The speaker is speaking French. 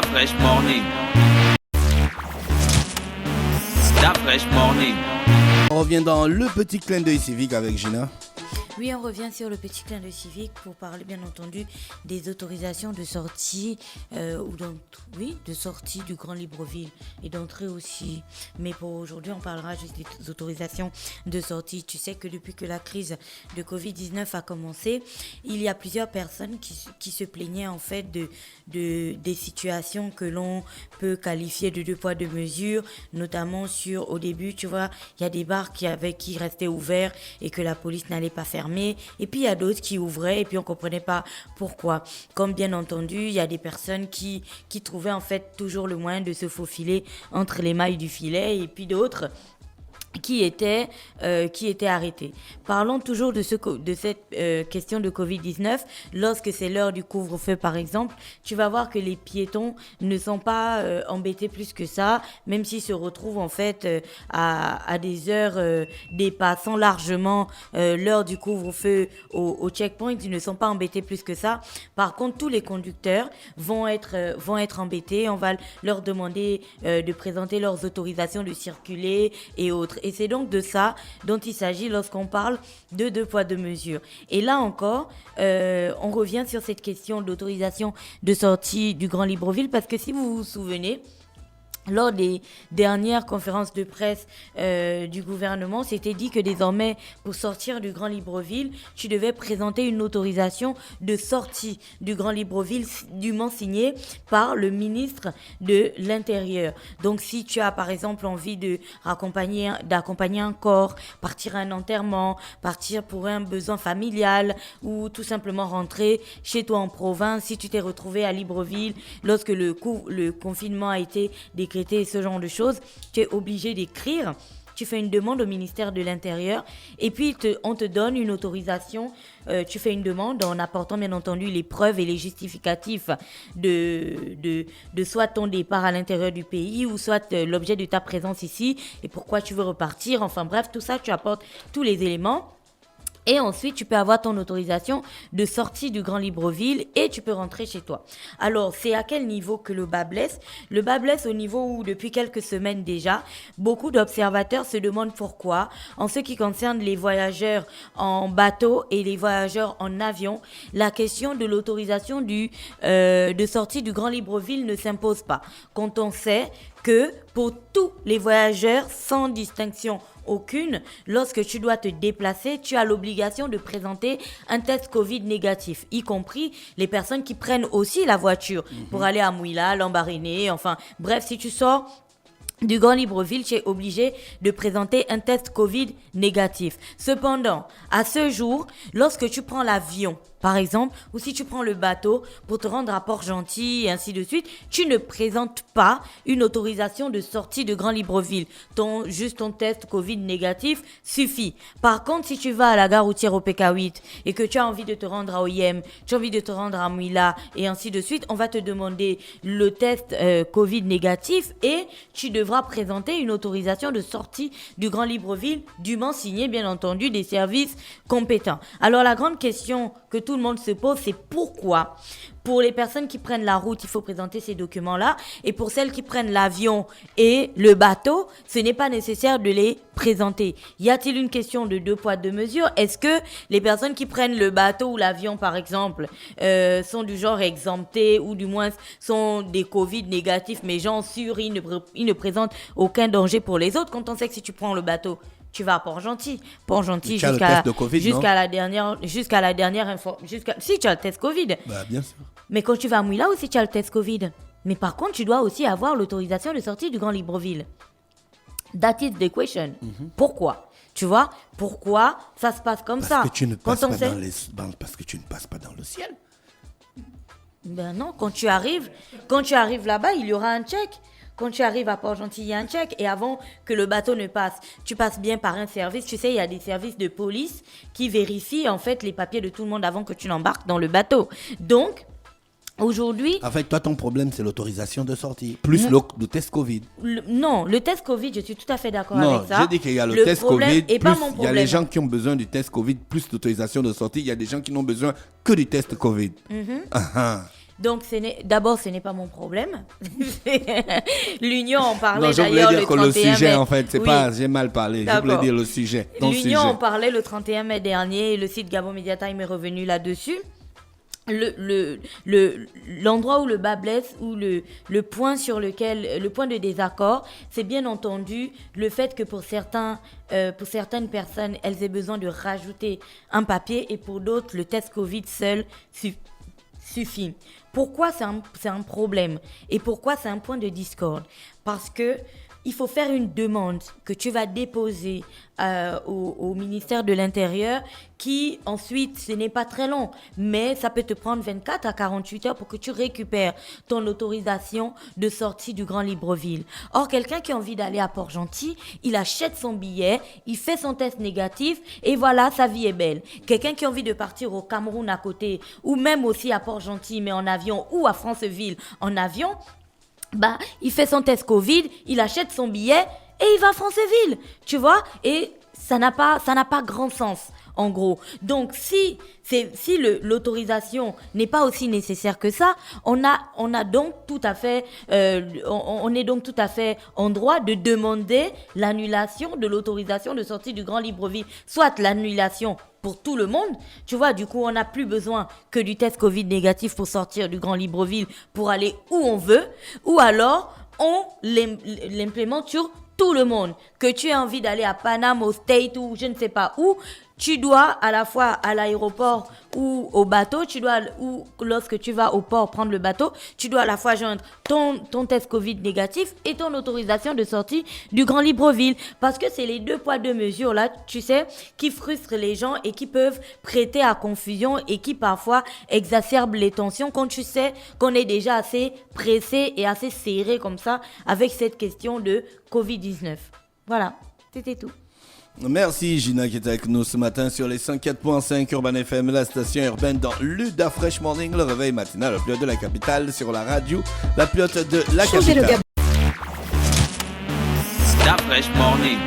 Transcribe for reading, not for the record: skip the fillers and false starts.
Fresh Morning. Fresh Morning. On revient dans le petit clin d'œil civique avec Gina. Oui, on revient sur le petit clin d'œil civique pour parler bien entendu des autorisations de sortie de sortie du Grand Libreville et d'entrée aussi. Mais pour aujourd'hui, on parlera juste des autorisations de sortie. Tu sais que depuis que la crise de Covid-19 a commencé, il y a plusieurs personnes qui se plaignaient en fait des situations que l'on peut qualifier de deux poids deux mesures, notamment au début, tu vois, il y a des bars qui restaient ouverts et que la police n'allait pas fermer. Et puis il y a d'autres qui ouvraient et puis on comprenait pas pourquoi. Comme bien entendu, il y a des personnes qui trouvaient en fait toujours le moyen de se faufiler entre les mailles du filet et puis d'autres qui étaient arrêtés. Parlons toujours de cette question de Covid-19. Lorsque c'est l'heure du couvre-feu, par exemple, tu vas voir que les piétons ne sont pas embêtés plus que ça, même s'ils se retrouvent en fait à des heures dépassant largement l'heure du couvre-feu au checkpoint, ils ne sont pas embêtés plus que ça. Par contre, tous les conducteurs vont être embêtés. On va leur demander de présenter leurs autorisations de circuler et autres. Et c'est donc de ça dont il s'agit lorsqu'on parle de deux poids, deux mesures. Et là encore, on revient sur cette question d'autorisation de sortie du Grand Libreville parce que si vous vous souvenez, lors des dernières conférences de presse du gouvernement, c'était dit que désormais, pour sortir du Grand Libreville, tu devais présenter une autorisation de sortie du Grand Libreville dûment signée par le ministre de l'Intérieur. Donc, si tu as par exemple envie d'accompagner un corps, partir à un enterrement, partir pour un besoin familial ou tout simplement rentrer chez toi en province, si tu t'es retrouvé à Libreville lorsque le confinement a été décrété, et ce genre de choses, tu es obligé d'écrire. Tu fais une demande au ministère de l'Intérieur et puis on te donne une autorisation. Tu fais une demande en apportant bien entendu les preuves et les justificatifs de soit ton départ à l'intérieur du pays ou soit l'objet de ta présence ici et pourquoi tu veux repartir. Enfin bref, tout ça, tu apportes tous les éléments. Et ensuite, tu peux avoir ton autorisation de sortie du Grand Libreville et tu peux rentrer chez toi. Alors, c'est à quel niveau que le bas blesse ? Le bas blesse au niveau où, depuis quelques semaines déjà, beaucoup d'observateurs se demandent pourquoi, en ce qui concerne les voyageurs en bateau et les voyageurs en avion, la question de l'autorisation de sortie du Grand Libreville ne s'impose pas. Quand on sait que pour tous les voyageurs, sans distinction aucune, lorsque tu dois te déplacer, tu as l'obligation de présenter un test Covid négatif, y compris les personnes qui prennent aussi la voiture pour aller à Mouila, Lambaréné, enfin bref, si tu sors du Grand Libreville, tu es obligé de présenter un test Covid négatif. Cependant, à ce jour, lorsque tu prends l'avion, par exemple, ou si tu prends le bateau pour te rendre à Port-Gentil et ainsi de suite, tu ne présentes pas une autorisation de sortie de Grand Libreville. Juste ton test Covid négatif suffit. Par contre, si tu vas à la gare routière au PK8 et que tu as envie de te rendre à Oyem, tu as envie de te rendre à Mouila et ainsi de suite, on va te demander le test Covid négatif et tu devras présenter une autorisation de sortie du Grand Libreville, dûment signée bien entendu des services compétents. Alors la grande question que tout le monde se pose, c'est pourquoi pour les personnes qui prennent la route, il faut présenter ces documents-là. Et pour celles qui prennent l'avion et le bateau, ce n'est pas nécessaire de les présenter. Y a-t-il une question de deux poids, deux mesures ? Est-ce que les personnes qui prennent le bateau ou l'avion, par exemple, sont du genre exemptées ou du moins sont des Covid négatifs, mais gens sûrs, ils ne présentent aucun danger pour les autres quand on sait que si tu prends le bateau, tu vas à Port-Gentil. Port-Gentil jusqu'à la dernière info. Si tu as le test Covid. Bah, bien sûr. Mais quand tu vas à Mouila aussi, tu as le test Covid. Mais par contre, tu dois aussi avoir l'autorisation de sortie du Grand Libreville. That is the question. Pourquoi ? Tu vois ? Pourquoi ça se passe comme ça ? Parce que tu ne passes pas dans le ciel. Ben non, quand tu arrives là-bas, il y aura un check. Quand tu arrives à Port-Gentil, il y a un check. Et avant que le bateau ne passe, tu passes bien par un service. Tu sais, il y a des services de police qui vérifient en fait les papiers de tout le monde avant que tu n'embarques dans le bateau. Donc, aujourd'hui... En fait, toi, ton problème, c'est l'autorisation de sortie. Plus le test Covid. Non, le test Covid, je suis tout à fait d'accord avec ça. Non, j'ai dit qu'il y a le test Covid, plus il y a les gens qui ont besoin du test Covid, plus l'autorisation de sortie. Il y a des gens qui n'ont besoin que du test Covid. Donc, d'abord, ce n'est pas mon problème. L'Union en parlait Non, je voulais d'ailleurs dire le que 31 le sujet, mai. en fait, c'est Oui. pas... J'ai mal parlé. Je voulais D'accord. dire le sujet. Ton L'Union sujet. en parlait le 31 mai dernier et le site Gabon Media Time est revenu là-dessus. L'endroit où le bas blesse, où le point sur lequel, le point de désaccord, c'est bien entendu le fait que pour certaines personnes, elles aient besoin de rajouter un papier et pour d'autres, le test Covid seul suffit. Pourquoi c'est un problème et pourquoi c'est un point de discorde? Parce que il faut faire une demande que tu vas déposer au ministère de l'Intérieur qui, ensuite, ce n'est pas très long, mais ça peut te prendre 24 à 48 heures pour que tu récupères ton autorisation de sortie du Grand Libreville. Or, quelqu'un qui a envie d'aller à Port-Gentil, il achète son billet, il fait son test négatif et voilà, sa vie est belle. Quelqu'un qui a envie de partir au Cameroun à côté ou même aussi à Port-Gentil, mais en avion ou à Franceville en avion, il fait son test Covid, il achète son billet et il va à Franceville, tu vois, et ça n'a pas grand sens, en gros. Donc, si l'autorisation n'est pas aussi nécessaire que ça, on est donc tout à fait en droit de demander l'annulation de l'autorisation de sortie du Grand Libreville, soit l'annulation pour tout le monde, tu vois, du coup, on n'a plus besoin que du test Covid négatif pour sortir du Grand Libreville pour aller où on veut, ou alors on l'implémente sur tout le monde. Que tu aies envie d'aller à Paname, au State ou je ne sais pas où, tu dois à la fois à l'aéroport ou au bateau, ou lorsque tu vas au port prendre le bateau, tu dois à la fois joindre ton test Covid négatif et ton autorisation de sortie du Grand Libreville. Parce que c'est les 2 poids 2 mesures là, tu sais, qui frustrent les gens et qui peuvent prêter à confusion et qui parfois exacerbent les tensions quand tu sais qu'on est déjà assez pressé et assez serré comme ça avec cette question de Covid-19. Voilà, c'était tout. Merci Gina qui est avec nous ce matin sur les 104.5 Urban FM, la station urbaine dans l'Uda Fresh Morning, le réveil matinal, la plus haute de la capitale sur la radio, la plus haute de la capitale. Stop Fresh Morning.